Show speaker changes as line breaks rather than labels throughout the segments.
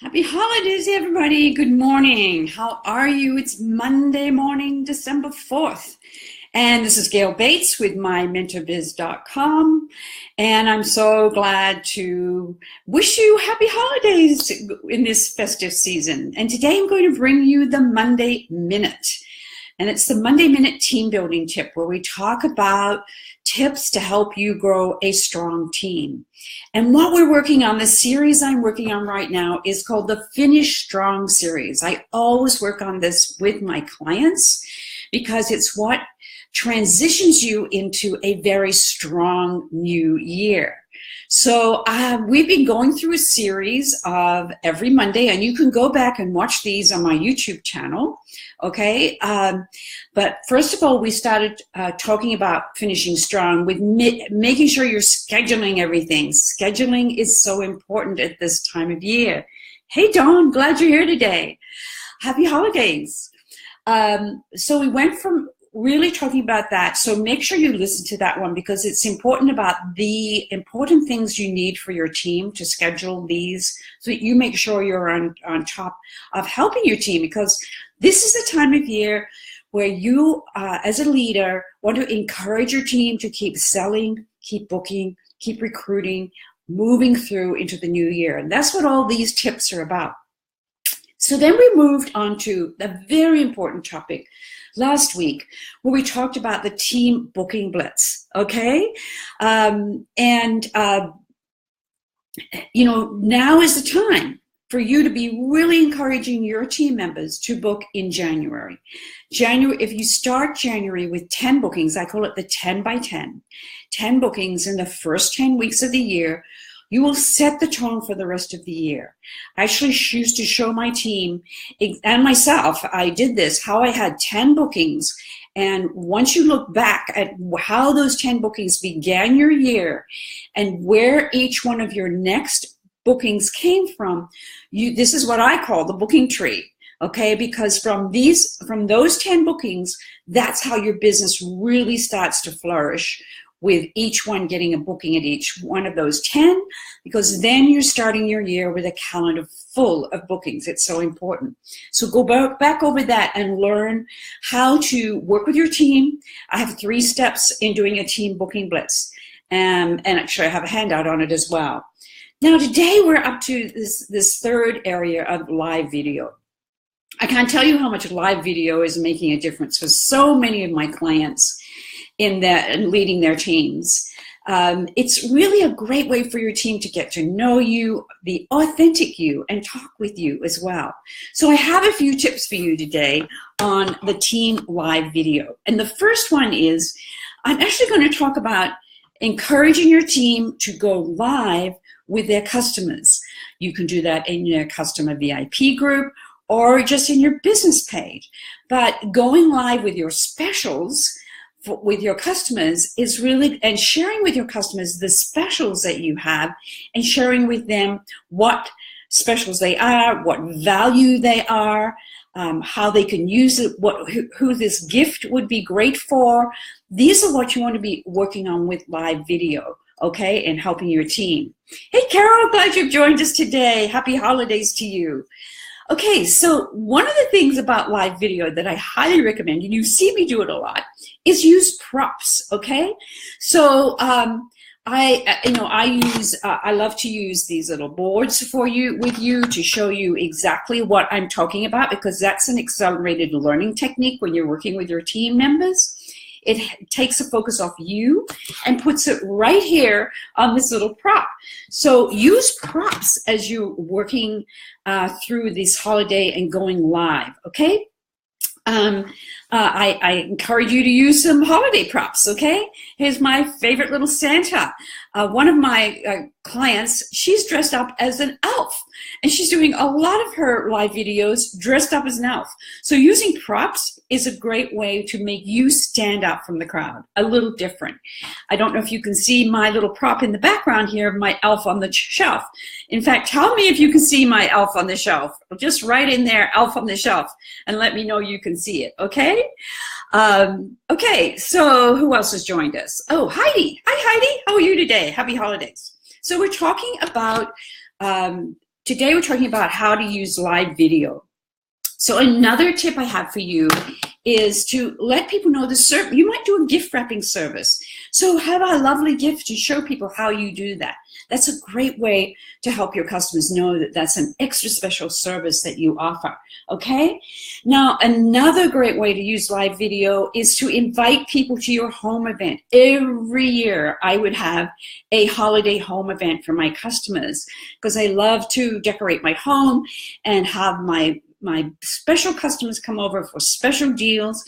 Happy holidays, everybody. Good morning. How are you? It's Monday morning, December 4th. And this is Gale Bates with mymentorbiz.com. And I'm so glad to wish you happy holidays in this festive season. And today I'm going to bring you the Monday Minute. And it's the Monday Minute team building tip where we talk about tips to help you grow a strong team. And what we're working on, the series I'm working on right now is called the Finish Strong series. I always work on this with my clients because it's what transitions you into a very strong new year. So we've been going through a series of every Monday, and you can go back and watch these on my YouTube channel, okay? But first of all, we started talking about finishing strong with making sure you're scheduling everything. Scheduling is so important at this time of year. Hey, Dawn, glad you're here today. Happy holidays. So we went from really talking about that. So make sure you listen to that one because it's important about the important things you need for your team to schedule these so that you make sure you're on top of helping your team, because this is the time of year where you, as a leader, want to encourage your team to keep selling, keep booking, keep recruiting, moving through into the new year. And that's what all these tips are about. So then we moved on to the very important topic last week where we talked about the team booking blitz, okay? Now is the time for you to be really encouraging your team members to book in January. If you start January with 10 bookings, I call it the 10 by 10 bookings in the first 10 weeks of the year, you will set the tone for the rest of the year. I actually used to show my team and myself, I did this, how I had 10 bookings. And once you look back at how those 10 bookings began your year and where each one of your next bookings came from, this is what I call the booking tree. Okay, because from those 10 bookings, that's how your business really starts to flourish, with each one getting a booking at each one of those 10, because then you're starting your year with a calendar full of bookings. It's so important. So go back over that and learn how to work with your team. I have 3 steps in doing a team booking blitz, and actually I have a handout on it as well. Now today we're up to this third area of live video. I can't tell you how much live video is making a difference for so many of my clients in that and leading their teams. It's really a great way for your team to get to know you, the authentic you, and talk with you as well. So I have a few tips for you today on the team live video. And the first one is, I'm actually going to talk about encouraging your team to go live with their customers. You can do that in your customer VIP group or just in your business page. But going live with your specials with your customers is really, and sharing with your customers the specials that you have and sharing with them what specials they are, what value they are, how they can use it, who this gift would be great for. These are what you want to be working on with live video, okay, and helping your team. Hey, Carol, glad you've joined us today. Happy holidays to you. Okay, so one of the things about live video that I highly recommend, and you see me do it a lot, is use props, okay? So I love to use these little boards with you to show you exactly what I'm talking about, because that's an accelerated learning technique when you're working with your team members. It takes a focus off you and puts it right here on this little prop. So use props as you're working through this holiday and going live, okay? I encourage you to use some holiday props, okay? Here's my favorite little Santa. One of my clients, she's dressed up as an elf, and she's doing a lot of her live videos dressed up as an elf. So using props is a great way to make you stand out from the crowd, a little different. I don't know if you can see my little prop in the background here, my elf on the shelf. In fact, tell me if you can see my elf on the shelf. Just write in there, elf on the shelf, and let me know you can see it, okay? Okay, so who else has joined us? Oh, Heidi. Hi, Heidi. How are you today? Happy holidays. So we're talking about Today we're talking about how to use live video. So another tip I have for you is to let people know you might do a gift wrapping service. So have a lovely gift to show people how you do that. That's a great way to help your customers know that that's an extra special service that you offer, okay? Now, another great way to use live video is to invite people to your home event. Every year, I would have a holiday home event for my customers because I love to decorate my home and have my special customers come over for special deals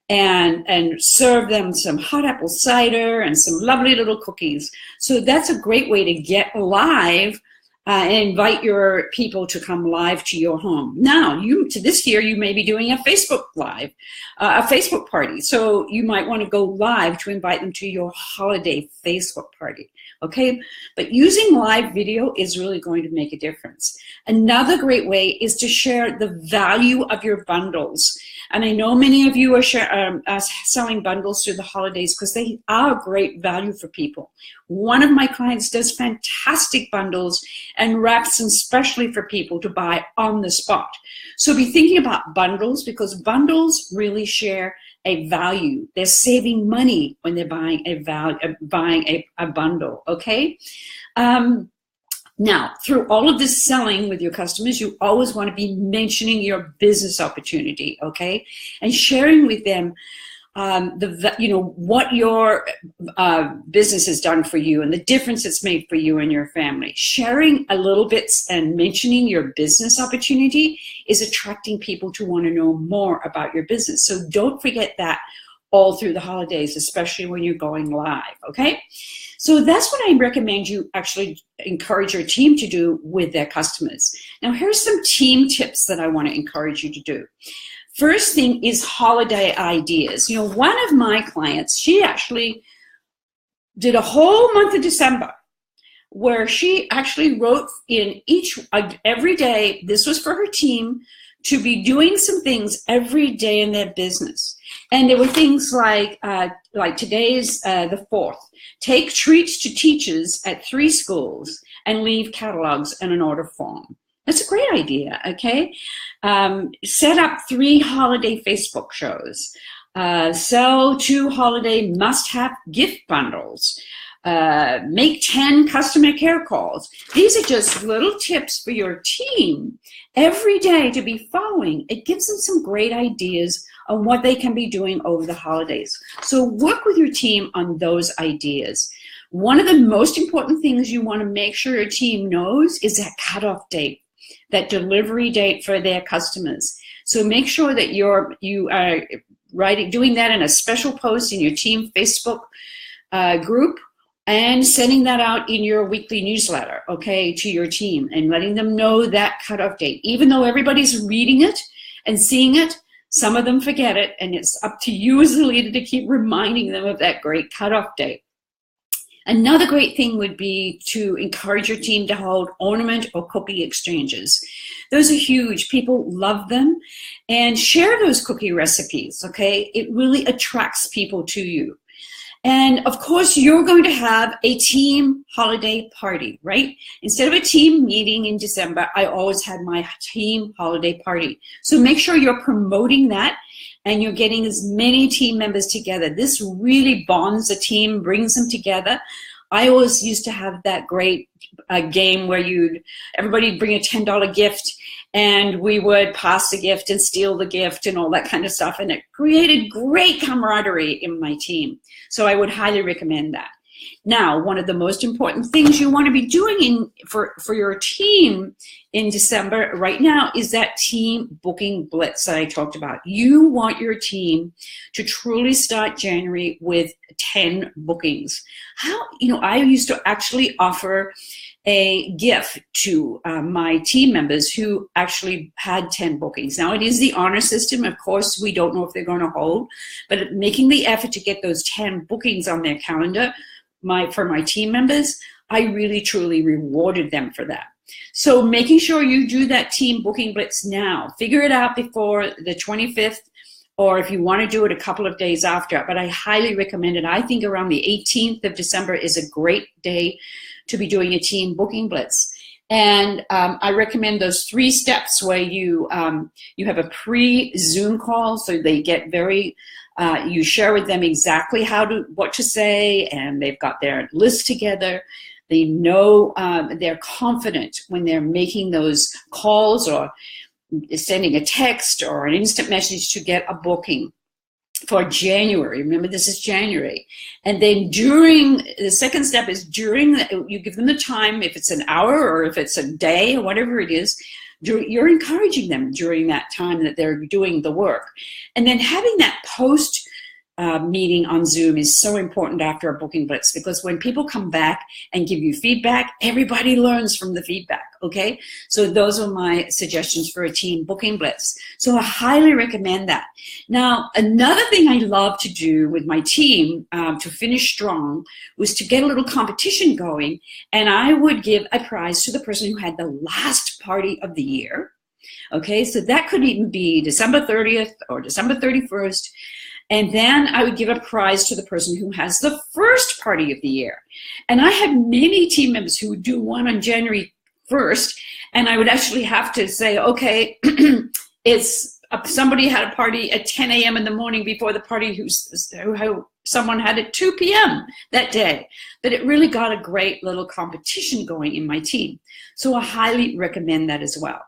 and serve them some hot apple cider and some lovely little cookies. So that's a great way to get live and invite your people to come live to your home. Now, this year, you may be doing a Facebook Live, a Facebook party. So you might want to go live to invite them to your holiday Facebook party, okay? But using live video is really going to make a difference. Another great way is to share the value of your bundles. And I know many of you are selling bundles through the holidays because they are great value for people. One of my clients does fantastic bundles and wraps them specially for people to buy on the spot. So be thinking about bundles because bundles really share a value. They're saving money when they're buying a bundle, okay? Now, through all of this selling with your customers, you always want to be mentioning your business opportunity, okay? And sharing with them what your business has done for you and the difference it's made for you and your family. Sharing a little bit and mentioning your business opportunity is attracting people to want to know more about your business. So don't forget that all through the holidays, especially when you're going live, okay? So that's what I recommend you actually encourage your team to do with their customers. Now, here's some team tips that I want to encourage you to do. First thing is holiday ideas. You know, one of my clients, she actually did a whole month of December where she actually wrote in every day, this was for her team, to be doing some things every day in their business. And there were things like today's the 4th. Take treats to teachers at 3 schools and leave catalogs and an order form. That's a great idea, okay? Set up 3 holiday Facebook shows. Sell 2 holiday must-have gift bundles. Make 10 customer care calls. These are just little tips for your team every day to be following. It gives them some great ideas on what they can be doing over the holidays. So work with your team on those ideas. One of the most important things you want to make sure your team knows is that cutoff date, that delivery date for their customers. So make sure that you are doing that in a special post in your team Facebook group and sending that out in your weekly newsletter, okay, to your team and letting them know that cutoff date. Even though everybody's reading it and seeing it, some of them forget it, and it's up to you as a leader to keep reminding them of that great cutoff date. Another great thing would be to encourage your team to hold ornament or cookie exchanges. Those are huge. People love them. And share those cookie recipes, okay? It really attracts people to you. And of course, you're going to have a team holiday party, right? Instead of a team meeting in December, I always had my team holiday party. So make sure you're promoting that and you're getting as many team members together. This really bonds a team, brings them together. I always used to have that great game where everybody bring a $10 gift and we would pass the gift and steal the gift and all that kind of stuff. And it created great camaraderie in my team. So I would highly recommend that. Now, one of the most important things you want to be doing for your team in December right now is that team booking blitz that I talked about. You want your team to truly start January with 10 bookings. I used to actually offer a gift to my team members who actually had 10 bookings. Now it is the honor system. Of course, we don't know if they're going to hold, but making the effort to get those 10 bookings on their calendar for my team members, I really truly rewarded them for that. So making sure you do that team booking blitz now. Figure it out before the 25th, or if you want to do it a couple of days after, but I highly recommend it. I think around the 18th of December is a great day to be doing a team booking blitz. And I recommend those 3 steps where you have a pre-Zoom call, so they get very, you share with them exactly what to say, and they've got their list together. They know, they're confident when they're making those calls or sending a text or an instant message to get a booking for January. Remember, this is January. And then the second step is you give them the time, if it's an hour or if it's a day or whatever it is, you're encouraging them during that time that they're doing the work. And then having that post meeting on Zoom is so important after a booking blitz, because when people come back and give you feedback, everybody learns from the feedback, okay? So those are my suggestions for a team booking blitz. So I highly recommend that. Now, another thing I love to do with my team to finish strong was to get a little competition going, and I would give a prize to the person who had the last party of the year, okay? So that could even be December 30th or December 31st. And then I would give a prize to the person who has the first party of the year. And I have many team members who would do one on January 1st, and I would actually have to say, okay, somebody had a party at 10 a.m. in the morning before the party who someone had at 2 p.m. that day. But it really got a great little competition going in my team. So I highly recommend that as well.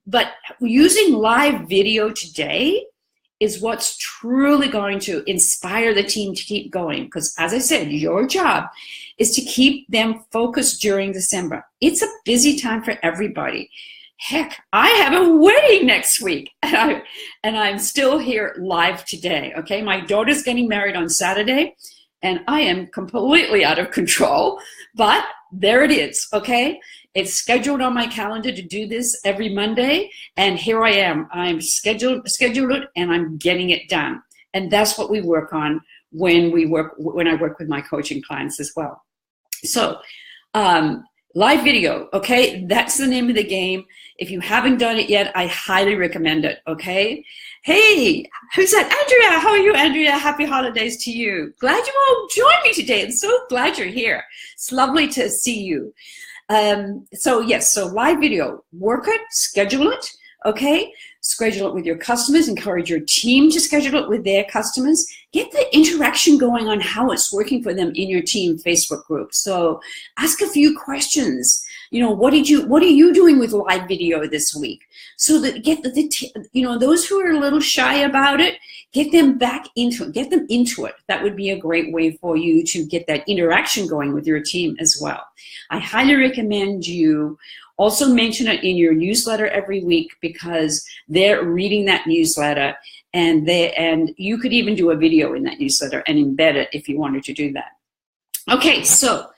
But using live video today is what's truly going to inspire the team to keep going. Because as I said, your job is to keep them focused during December. It's a busy time for everybody. Heck, I have a wedding next week, and I'm still here live today, okay? My daughter's getting married on Saturday, and I am completely out of control, but there it is, okay? It's scheduled on my calendar to do this every Monday, and here I am. I'm scheduled it, and I'm getting it done. And that's what we work on when I work with my coaching clients as well. So, live video, okay? That's the name of the game. If you haven't done it yet, I highly recommend it, okay? Hey, who's that? Andrea, how are you, Andrea? Happy holidays to you. Glad you all joined me today. I'm so glad you're here. It's lovely to see you. So live video, work it, schedule it, okay? Schedule it with your customers, encourage your team to schedule it with their customers. Get the interaction going on how it's working for them in your team Facebook group. So ask a few questions. You know, what are you doing with live video this week? So that get those who are a little shy about it, get them back into it, get them into it. That would be a great way for you to get that interaction going with your team as well. I highly recommend you also mention it in your newsletter every week, because they're reading that newsletter, and you could even do a video in that newsletter and embed it if you wanted to do that. Okay, so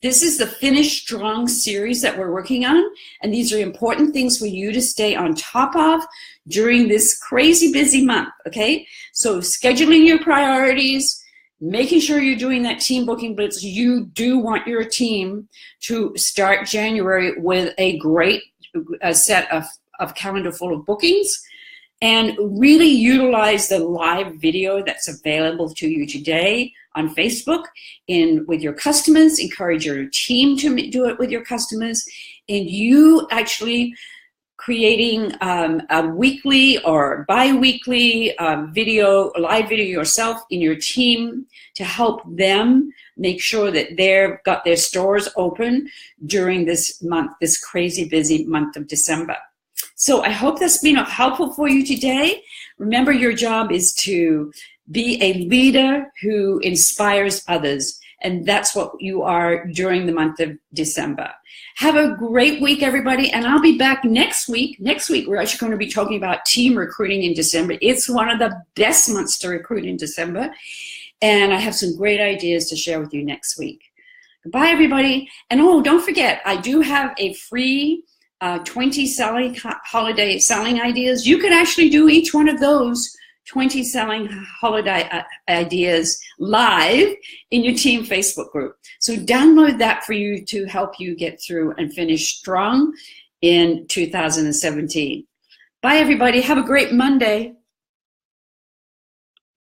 this is the Finish Strong series that we're working on, and these are important things for you to stay on top of during this crazy busy month, okay? So scheduling your priorities, making sure you're doing that team booking blitz. You do want your team to start January with a great set of calendar full of bookings, and really utilize the live video that's available to you today on Facebook with your customers. Encourage your team to do it with your customers, and you actually creating a weekly or bi-weekly live video yourself in your team to help them make sure that they've got their stores open during this month, this crazy busy month of December. So I hope that's been helpful for you today. Remember, your job is to be a leader who inspires others, and that's what you are during the month of December. Have a great week, everybody, and I'll be back next week. Next week, we're actually going to be talking about team recruiting in December. It's one of the best months to recruit in December, and I have some great ideas to share with you next week. Goodbye, everybody. And don't forget, I do have a free 20 holiday selling ideas. You can actually do each one of those 20 selling holiday ideas live in your team Facebook group. So download that for you to help you get through and finish strong in 2017. Bye, everybody. Have a great Monday.